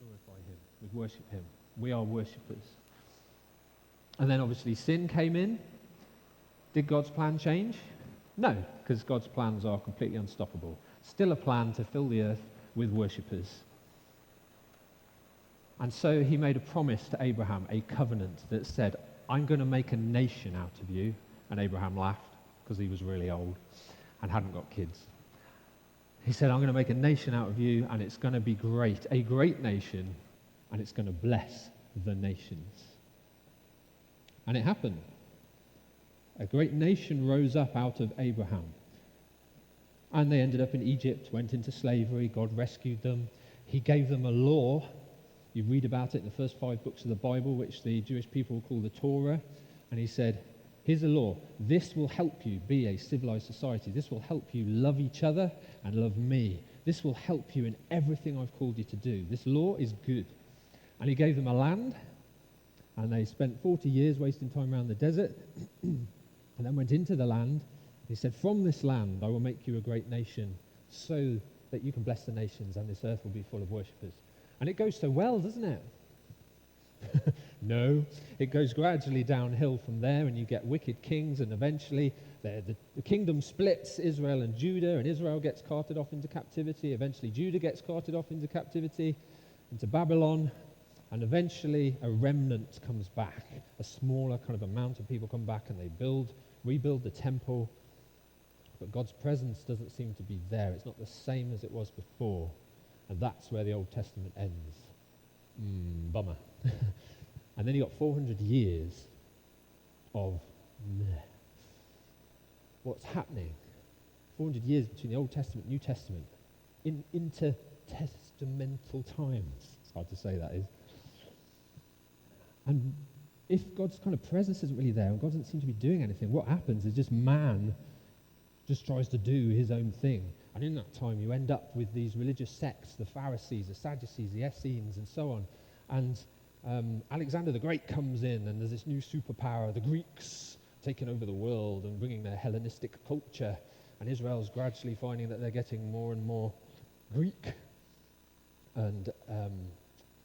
Glorify him. We worship him. We are worshippers. And then obviously sin came in. Did God's plan change? No, because God's plans are completely unstoppable. Still a plan to fill the earth with worshippers. And so he made a promise to Abraham, a covenant that said, I'm going to make a nation out of you. And Abraham laughed because he was really old and hadn't got kids. He said, I'm going to make a nation out of you, and it's going to be great, a great nation, and it's going to bless the nations. And it happened. A great nation rose up out of Abraham. And they ended up in Egypt, went into slavery. God rescued them. He gave them a law. You read about it in the first 5 books of the Bible, which the Jewish people call the Torah. And he said, here's a law. This will help you be a civilized society. This will help you love each other and love me. This will help you in everything I've called you to do. This law is good. And he gave them a land, and they spent 40 years wasting time around the desert, and then went into the land. He said, from this land I will make you a great nation so that you can bless the nations, and this earth will be full of worshippers. And it goes so well, doesn't it? No, it goes gradually downhill from there, and you get wicked kings, and eventually the kingdom splits, Israel and Judah, and Israel gets carted off into captivity. Eventually Judah gets carted off into captivity, into Babylon, and eventually a remnant comes back. A smaller kind of amount of people come back, and they rebuild the temple, but God's presence doesn't seem to be there. It's not the same as it was before, and that's where the Old Testament ends. Bummer. And then you got 400 years of what's happening. 400 years between the Old Testament and New Testament. In intertestamental times. It's hard to say, that is. And if God's kind of presence isn't really there, and God doesn't seem to be doing anything, what happens is just man just tries to do his own thing. And in that time you end up with these religious sects, the Pharisees, the Sadducees, the Essenes, and so on. And Alexander the Great comes in, and there's this new superpower, the Greeks, taking over the world and bringing their Hellenistic culture. And Israel's gradually finding that they're getting more and more Greek. And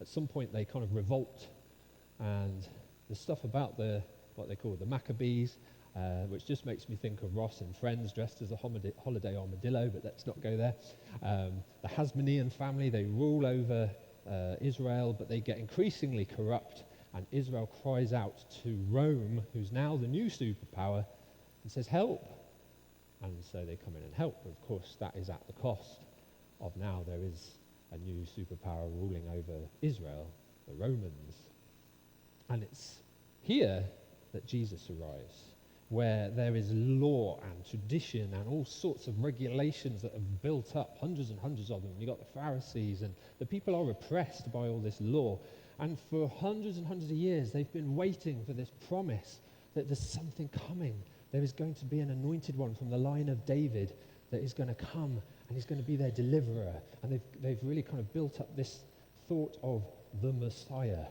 at some point they kind of revolt. And there's stuff about what they call the Maccabees, which just makes me think of Ross and Friends dressed as a holiday armadillo, but let's not go there. The Hasmonean family, they rule over Israel, but they get increasingly corrupt, and Israel cries out to Rome, who's now the new superpower, and says, help. And so they come in and help, but of course that is at the cost of now there is a new superpower ruling over Israel, the Romans. And it's here that Jesus arrives. where there is law and tradition and all sorts of regulations that have built up, hundreds and hundreds of them. You've got the Pharisees, and the people are oppressed by all this law. And for hundreds and hundreds of years, they've been waiting for this promise that there's something coming. There is going to be an anointed one from the line of David that is going to come, and he's going to be their deliverer. And they've really kind of built up this thought of the Messiah.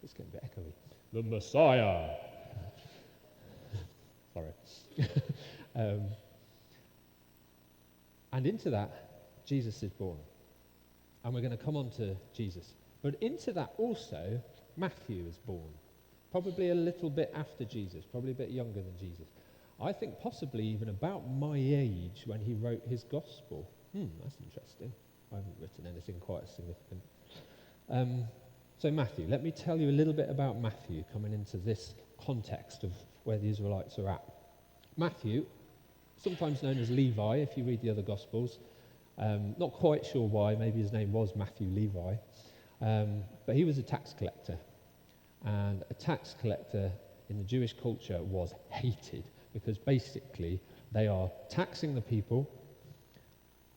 It's getting a bit echoey. The Messiah. Sorry. And into that, Jesus is born. And we're going to come on to Jesus. But into that also, Matthew is born. Probably a little bit after Jesus, probably a bit younger than Jesus. I think possibly even about my age when he wrote his gospel. That's interesting. I haven't written anything quite as significant. So Matthew, let me tell you a little bit about Matthew coming into this context of where the Israelites are at. Matthew, sometimes known as Levi if you read the other Gospels, not quite sure why, maybe his name was Matthew Levi, but he was a tax collector. And a tax collector in the Jewish culture was hated because basically they are taxing the people,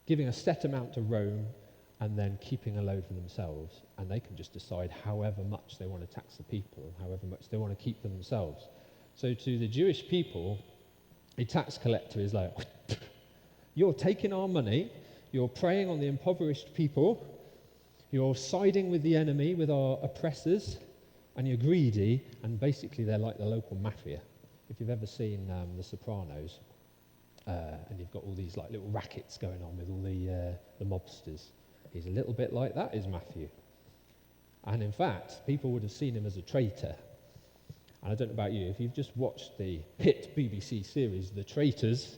giving a set amount to Rome, and then keeping a load for themselves. And they can just decide however much they want to tax the people, and however much they want to keep for themselves. So to the Jewish people, a tax collector is like, you're taking our money, you're preying on the impoverished people, you're siding with the enemy, with our oppressors, and you're greedy, and basically they're like the local mafia. If you've ever seen The Sopranos, and you've got all these like little rackets going on with all the mobsters, he's a little bit like that, is Matthew. And in fact, people would have seen him as a traitor. And I don't know about you, if you've just watched the hit BBC series, The Traitors,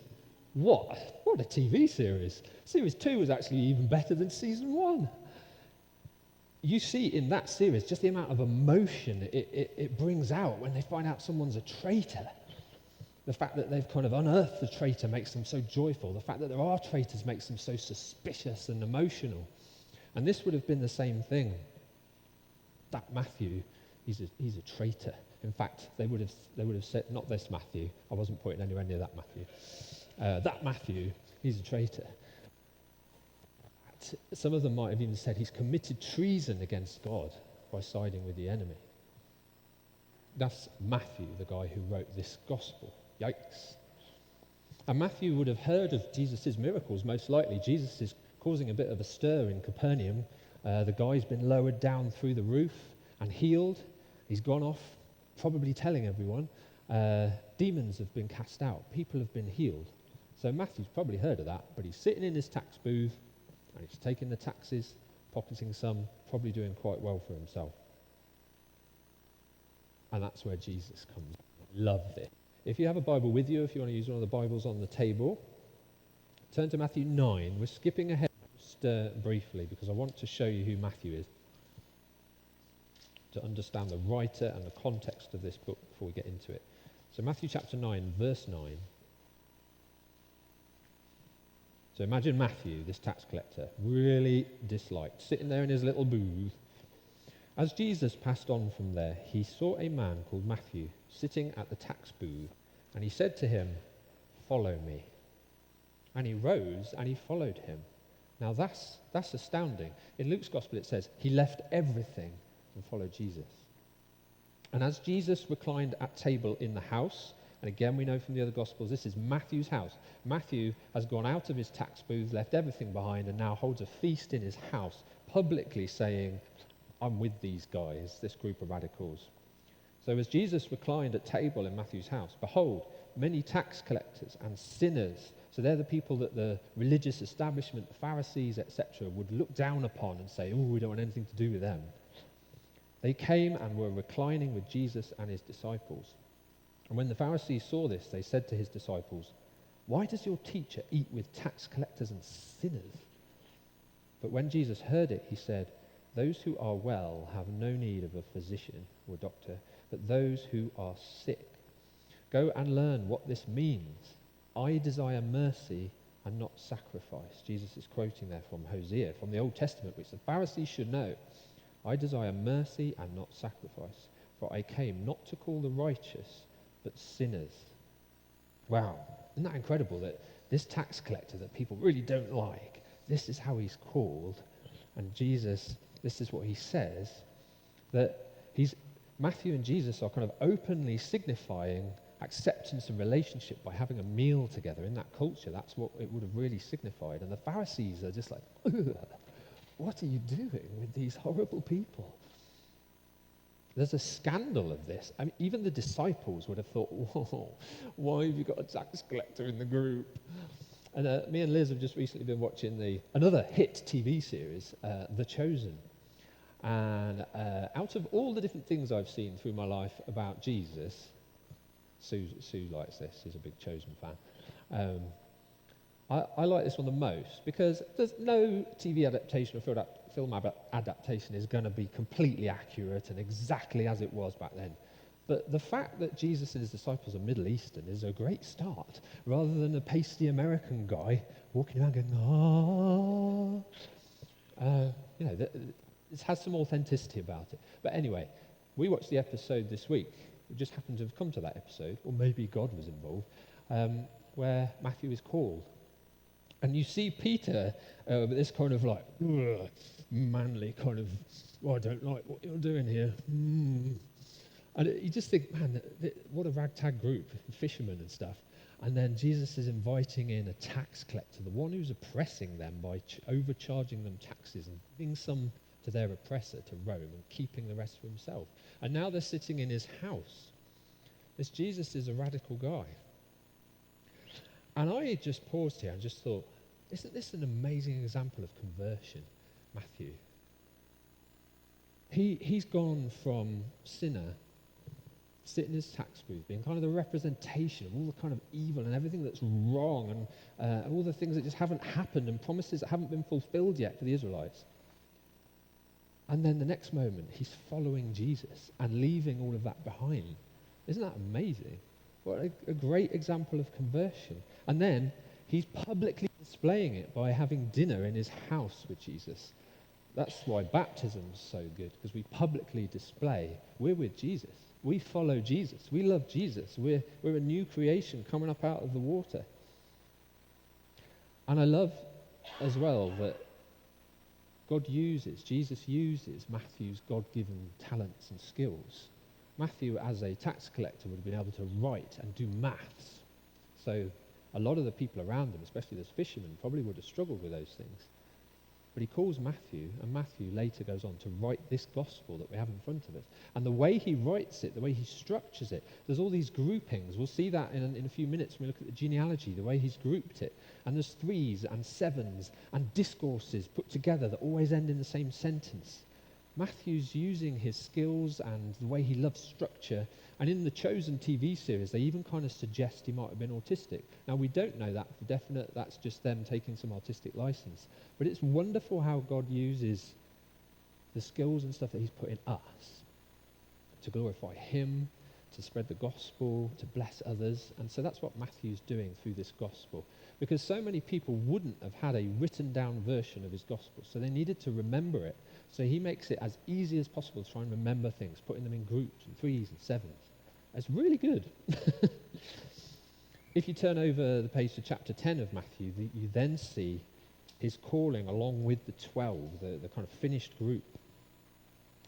what a TV series. Series 2 was actually even better than season 1. You see in that series just the amount of emotion it brings out when they find out someone's a traitor. The fact that they've kind of unearthed the traitor makes them so joyful. The fact that there are traitors makes them so suspicious and emotional. And this would have been the same thing. That Matthew, he's a traitor. In fact, they would have said, not this Matthew, I wasn't pointing anywhere near that Matthew. That Matthew, he's a traitor. Some of them might have even said he's committed treason against God by siding with the enemy. That's Matthew, the guy who wrote this gospel. Yikes. And Matthew would have heard of Jesus' miracles, most likely. Jesus is causing a bit of a stir in Capernaum. The guy's been lowered down through the roof and healed. He's gone off, probably telling everyone. Demons have been cast out. People have been healed. So Matthew's probably heard of that, but he's sitting in his tax booth, and he's taking the taxes, pocketing some, probably doing quite well for himself. And that's where Jesus comes. Love it. If you have a Bible with you, if you want to use one of the Bibles on the table, turn to Matthew 9. We're skipping ahead just briefly because I want to show you who Matthew is, to understand the writer and the context of this book before we get into it. So Matthew chapter 9, verse 9. So imagine Matthew, this tax collector, really disliked, sitting there in his little booth. As Jesus passed on from there, he saw a man called Matthew sitting at the tax booth, and he said to him, "Follow me." And he rose and he followed him. Now that's astounding. In Luke's gospel it says he left everything and followed Jesus. And as Jesus reclined at table in the house, and again we know from the other Gospels, this is Matthew's house. Matthew has gone out of his tax booth, left everything behind, and now holds a feast in his house, publicly saying, "I'm with these guys, this group of radicals." So as Jesus reclined at table in Matthew's house, behold, many tax collectors and sinners, so they're the people that the religious establishment, the Pharisees, etc., would look down upon and say, "Oh, we don't want anything to do with them." They came and were reclining with Jesus and his disciples. And when the Pharisees saw this, they said to his disciples, "Why does your teacher eat with tax collectors and sinners?" But when Jesus heard it, he said, "Those who are well have no need of a physician or doctor, but those who are sick. Go and learn what this means. I desire mercy and not sacrifice." Jesus is quoting there from Hosea, from the Old Testament, which the Pharisees should know. "I desire mercy and not sacrifice, for I came not to call the righteous, but sinners." Wow, isn't that incredible that this tax collector that people really don't like, this is how he's called, and Jesus, this is what he says, that Matthew and Jesus are kind of openly signifying acceptance and relationship by having a meal together in that culture. That's what it would have really signified. And the Pharisees are just like, ugh, what are you doing with these horrible people? There's a scandal of this. I mean, even the disciples would have thought, whoa, why have you got a tax collector in the group? And me and Liz have just recently been watching another hit TV series, The Chosen. And out of all the different things I've seen through my life about Jesus, Sue likes this, she's a big Chosen fan. I like this one the most because there's no TV adaptation or film adaptation is going to be completely accurate and exactly as it was back then. But the fact that Jesus and his disciples are Middle Eastern is a great start, rather than a pasty American guy walking around going, it has some authenticity about it. But anyway, we watched the episode this week. We just happened to have come to that episode, or maybe God was involved, where Matthew is called. And you see Peter with this kind of like, manly kind of, I don't like what you're doing here. And you just think, man, what a ragtag group, fishermen and stuff. And then Jesus is inviting in a tax collector, the one who's oppressing them by overcharging them taxes and giving some to their oppressor, to Rome, and keeping the rest for himself. And now they're sitting in his house. This Jesus is a radical guy. And I just paused here and just thought, isn't this an amazing example of conversion, Matthew? He's gone from sinner, sitting in his tax booth, being kind of the representation of all the kind of evil and everything that's wrong and all the things that just haven't happened and promises that haven't been fulfilled yet for the Israelites. And then the next moment, he's following Jesus and leaving all of that behind. Isn't that amazing? What a great example of conversion. And then he's publicly displaying it by having dinner in his house with Jesus. That's why baptism's so good, because we publicly display we're with Jesus. We follow Jesus. We love Jesus. We're a new creation coming up out of the water. And I love as well that Jesus uses Matthew's God-given talents and skills. Matthew, as a tax collector, would have been able to write and do maths. So a lot of the people around him, especially those fishermen, probably would have struggled with those things. But he calls Matthew, and Matthew later goes on to write this gospel that we have in front of us. And the way he writes it, the way he structures it, there's all these groupings. We'll see that in a few minutes when we look at the genealogy, the way he's grouped it. And there's 3s and 7s and discourses put together that always end in the same sentence. Matthew's using his skills and the way he loves structure. And in the Chosen TV series, they even kind of suggest he might have been autistic. Now, we don't know that for definite. That's just them taking some artistic license. But it's wonderful how God uses the skills and stuff that he's put in us to glorify him, to spread the gospel, to bless others. And so that's what Matthew's doing through this gospel. Because so many people wouldn't have had a written down version of his gospel. So they needed to remember it. So he makes it as easy as possible to try and remember things, putting them in groups and 3s and 7s. It's really good. If you turn over the page to chapter 10 of Matthew, you then see his calling along with the 12, the kind of finished group.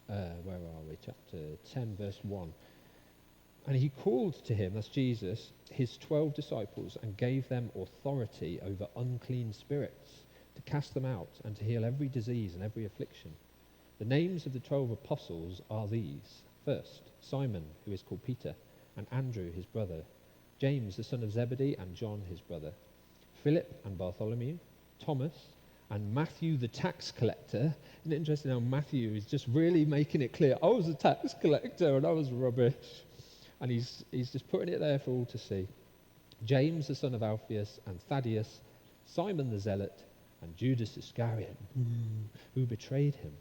Where are we? Chapter 10, verse 1. And he called to him, that's Jesus, his 12 disciples, and gave them authority over unclean spirits, to cast them out and to heal every disease and every affliction. The names of the 12 apostles are these. First, Simon, who is called Peter, and Andrew, his brother, James, the son of Zebedee, and John, his brother, Philip and Bartholomew, Thomas, and Matthew, the tax collector. Isn't it interesting how Matthew is just really making it clear, I was a tax collector and I was rubbish. And he's just putting it there for all to see. James, the son of Alphaeus, and Thaddeus, Simon the Zealot, and Judas Iscariot, who betrayed him.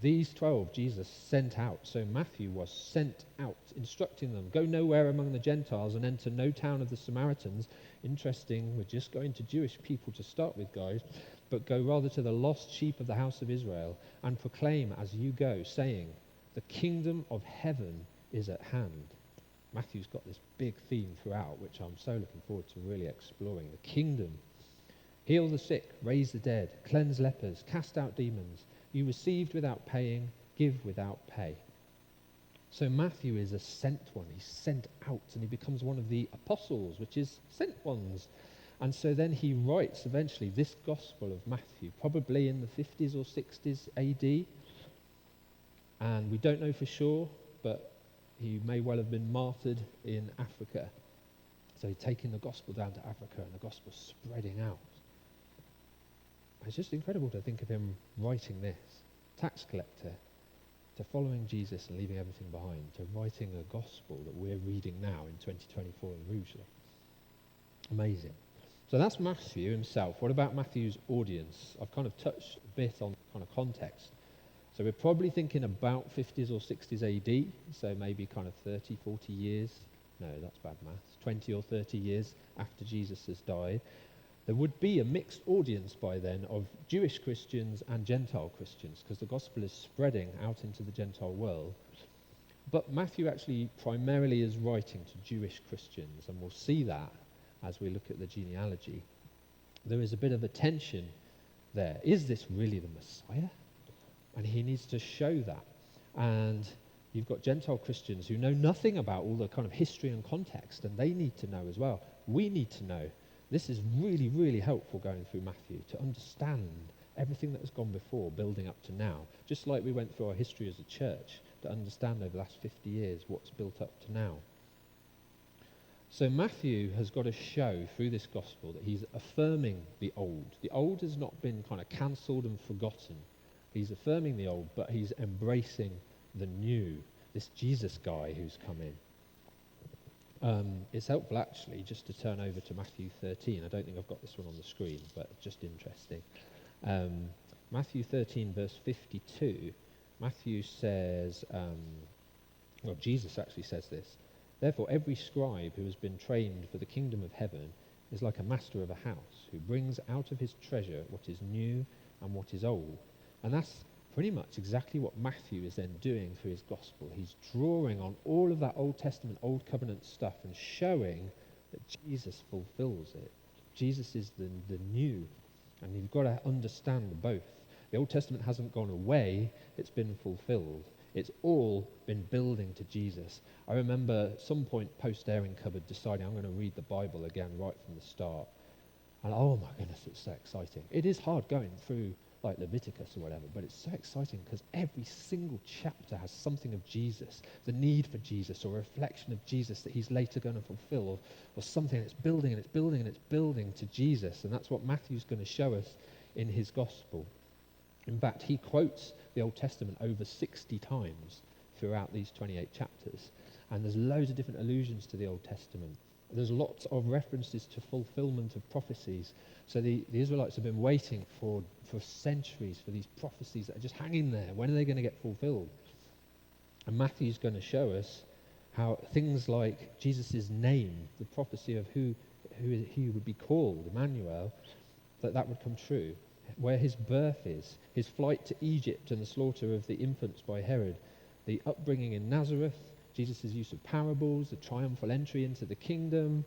These 12 Jesus sent out. So Matthew was sent out, instructing them, go nowhere among the Gentiles and enter no town of the Samaritans. Interesting, we're just going to Jewish people to start with, guys, but go rather to the lost sheep of the house of Israel and proclaim as you go, saying, the kingdom of heaven is at hand. Matthew's got this big theme throughout, which I'm so looking forward to really exploring. The kingdom. Heal the sick, raise the dead, cleanse lepers, cast out demons. You received without paying, give without pay. So Matthew is a sent one. He's sent out, and he becomes one of the apostles, which is sent ones. And so then he writes eventually this Gospel of Matthew, probably in the 50s or 60s AD. And we don't know for sure, but he may well have been martyred in Africa. So he's taking the gospel down to Africa, and the gospel's spreading out. It's just incredible to think of him writing this. Tax collector, to following Jesus and leaving everything behind, to writing a gospel that we're reading now in 2024 in Rugeley. Amazing. So that's Matthew himself. What about Matthew's audience? I've kind of touched a bit on kind of context. So we're probably thinking about 50s or 60s AD, so maybe kind of 30, 40 years. No, that's bad maths. 20 or 30 years after Jesus has died. There would be a mixed audience by then of Jewish Christians and Gentile Christians, because the gospel is spreading out into the Gentile world. But Matthew actually primarily is writing to Jewish Christians, and we'll see that as we look at the genealogy. There is a bit of a tension there. Is this really the Messiah? And he needs to show that. And you've got Gentile Christians who know nothing about all the kind of history and context, and they need to know as well. We need to know. This is really, really helpful going through Matthew, to understand everything that has gone before, building up to now. Just like we went through our history as a church, to understand over the last 50 years what's built up to now. So Matthew has got to show through this gospel that he's affirming the old. The old has not been kind of cancelled and forgotten. He's affirming the old, but he's embracing the new, this Jesus guy who's come in. It's helpful actually just to turn over to Matthew 13. I don't think I've got this one on the screen, but just interesting. Matthew 13 verse 52, Matthew says, Jesus actually says this: "Therefore every scribe who has been trained for the kingdom of heaven is like a master of a house, who brings out of his treasure what is new and what is old." And that's pretty much exactly what Matthew is then doing through his gospel. He's drawing on all of that Old Testament, Old Covenant stuff and showing that Jesus fulfills it. Jesus is the new, and you've got to understand both. The Old Testament hasn't gone away, it's been fulfilled. It's all been building to Jesus. I remember at some point post-Airing Cupboard deciding I'm going to read the Bible again right from the start. And oh my goodness, it's so exciting. It is hard going through like Leviticus or whatever, but it's so exciting because every single chapter has something of Jesus, the need for Jesus, or a reflection of Jesus that he's later going to fulfill, or something that's building and it's building and it's building to Jesus. And that's what Matthew's going to show us in his gospel. In fact, he quotes the Old Testament over 60 times throughout these 28 chapters. And there's loads of different allusions to the Old Testament. There's lots of references to fulfillment of prophecies. So the Israelites have been waiting for centuries for these prophecies that are just hanging there. When are they going to get fulfilled? And Matthew's going to show us how things like Jesus' name, the prophecy of who he would be called, Emmanuel, that would come true. Where his birth is, his flight to Egypt and the slaughter of the infants by Herod, the upbringing in Nazareth, Jesus' use of parables, the triumphal entry into the kingdom,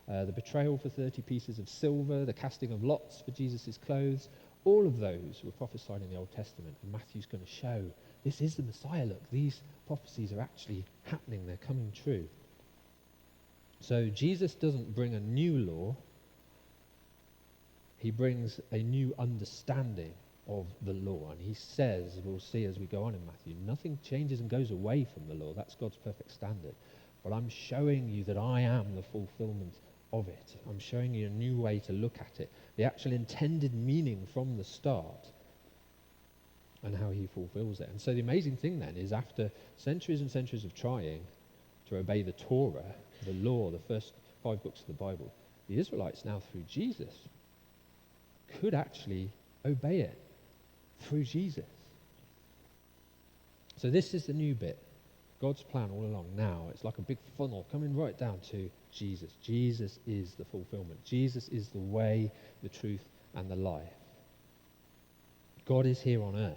the betrayal for 30 pieces of silver, the casting of lots for Jesus' clothes. All of those were prophesied in the Old Testament, and Matthew's going to show this is the Messiah. Look, these prophecies are actually happening, they're coming true. So Jesus doesn't bring a new law, he brings a new understanding of the law. And he says, we'll see as we go on in Matthew, nothing changes and goes away from the law. That's God's perfect standard. But I'm showing you that I am the fulfillment of it. I'm showing you a new way to look at it. The actual intended meaning from the start and how he fulfills it. And so the amazing thing then is, after centuries and centuries of trying to obey the Torah, the law, the first 5 books of the Bible, the Israelites now through Jesus could actually obey it through Jesus. So this is the new bit. God's plan all along now. It's like a big funnel coming right down to Jesus. Jesus is the fulfillment. Jesus is the way, the truth, and the life. God is here on earth.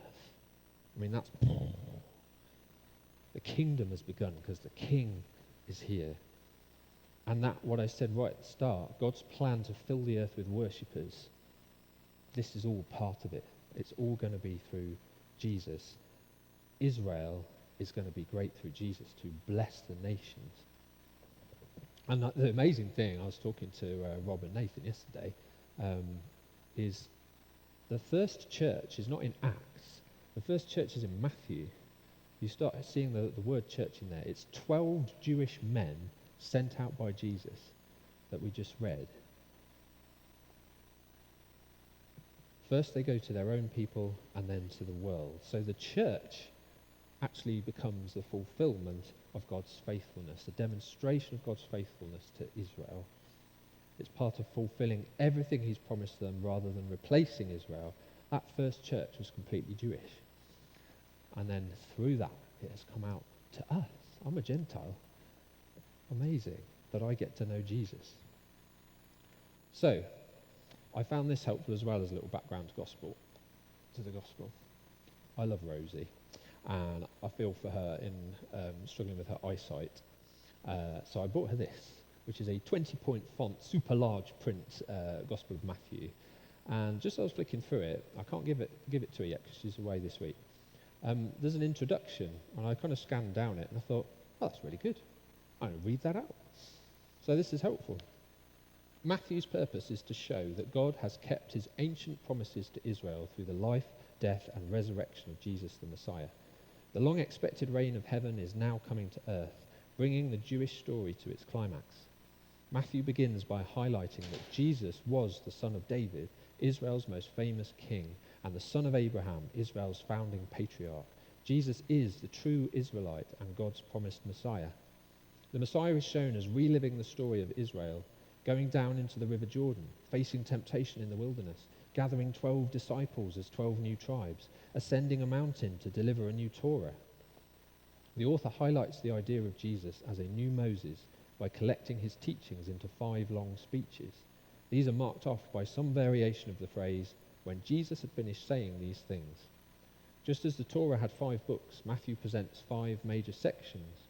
I mean, that's... The kingdom has begun because the King is here. And that, what I said right at the start, God's plan to fill the earth with worshippers, this is all part of it. It's all going to be through Jesus. Israel is going to be great through Jesus to bless the nations. And the amazing thing, I was talking to Rob and Nathan yesterday, is the first church is not in Acts. The first church is in Matthew. You start seeing the word church in there. It's 12 Jewish men sent out by Jesus that we just read. First they go to their own people and then to the world. So the church actually becomes the fulfillment of God's faithfulness, a demonstration of God's faithfulness to Israel. It's part of fulfilling everything he's promised them rather than replacing Israel. That first church was completely Jewish. And then through that, it has come out to us. I'm a Gentile. Amazing that I get to know Jesus. So, I found this helpful as well as a little background to the gospel. I love Rosie, and I feel for her in struggling with her eyesight. So I bought her this, which is a 20-point font, super large print Gospel of Matthew. And just as I was flicking through it, I can't give it to her yet because she's away this week. There's an introduction, and I kind of scanned down it, and I thought, oh, that's really good. I'm going to read that out. So this is helpful. Matthew's purpose is to show that God has kept his ancient promises to Israel through the life, death, and resurrection of Jesus the Messiah. The long-expected reign of heaven is now coming to earth, bringing the Jewish story to its climax. Matthew begins by highlighting that Jesus was the son of David, Israel's most famous king, and the son of Abraham, Israel's founding patriarch. Jesus is the true Israelite and God's promised Messiah. The Messiah is shown as reliving the story of Israel, going down into the river Jordan, facing temptation in the wilderness, gathering 12 disciples as 12 new tribes, ascending a mountain to deliver a new Torah. The author highlights the idea of Jesus as a new Moses by collecting his teachings into 5 long speeches. These are marked off by some variation of the phrase, when Jesus had finished saying these things. Just as the Torah had 5 books, Matthew presents 5 major sections.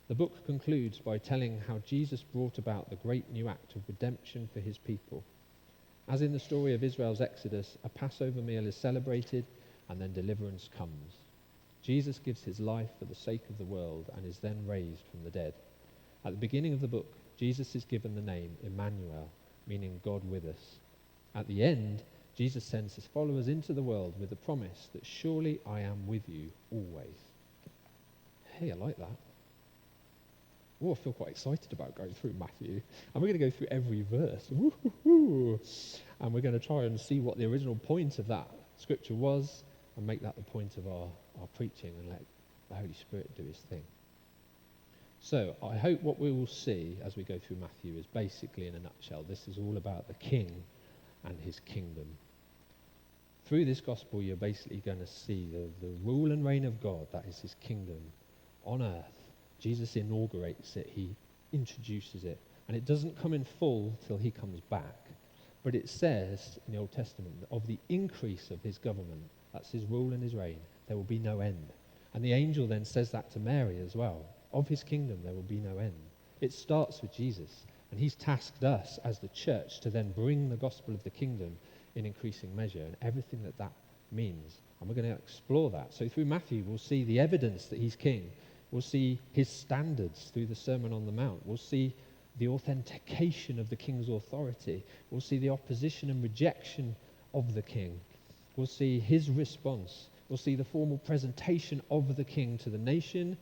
The book concludes by telling how Jesus brought about the great new act of redemption for his people. As in the story of Israel's Exodus, a Passover meal is celebrated and then deliverance comes. Jesus gives his life for the sake of the world and is then raised from the dead. At the beginning of the book, Jesus is given the name Emmanuel, meaning God with us. At the end, Jesus sends his followers into the world with the promise that surely I am with you always. Hey, I like that. Oh, I feel quite excited about going through Matthew. And we're going to go through every verse. Woo-hoo-hoo. And we're going to try and see what the original point of that scripture was and make that the point of our preaching and let the Holy Spirit do his thing. So I hope what we will see as we go through Matthew is basically, in a nutshell, this is all about the King and his kingdom. Through this gospel, you're basically going to see the rule and reign of God, that is his kingdom, on earth. Jesus inaugurates it, he introduces it, and it doesn't come in full till he comes back. But it says in the Old Testament that of the increase of his government, that's his rule and his reign, there will be no end. And the angel then says that to Mary as well. Of his kingdom there will be no end. It starts with Jesus, and he's tasked us as the church to then bring the gospel of the kingdom in increasing measure and everything that means. And we're going to explore that. So through Matthew we'll see the evidence that he's king. We'll see his standards through the Sermon on the Mount. We'll see the authentication of the king's authority. We'll see the opposition and rejection of the king. We'll see his response. We'll see the formal presentation of the king to the nation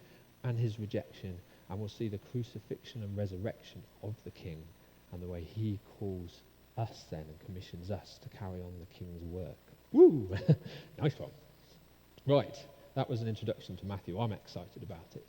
and his rejection. And we'll see the crucifixion and resurrection of the king and the way he calls us then and commissions us to carry on the king's work. Woo! Nice one. Right. That was an introduction to Matthew. I'm excited about it.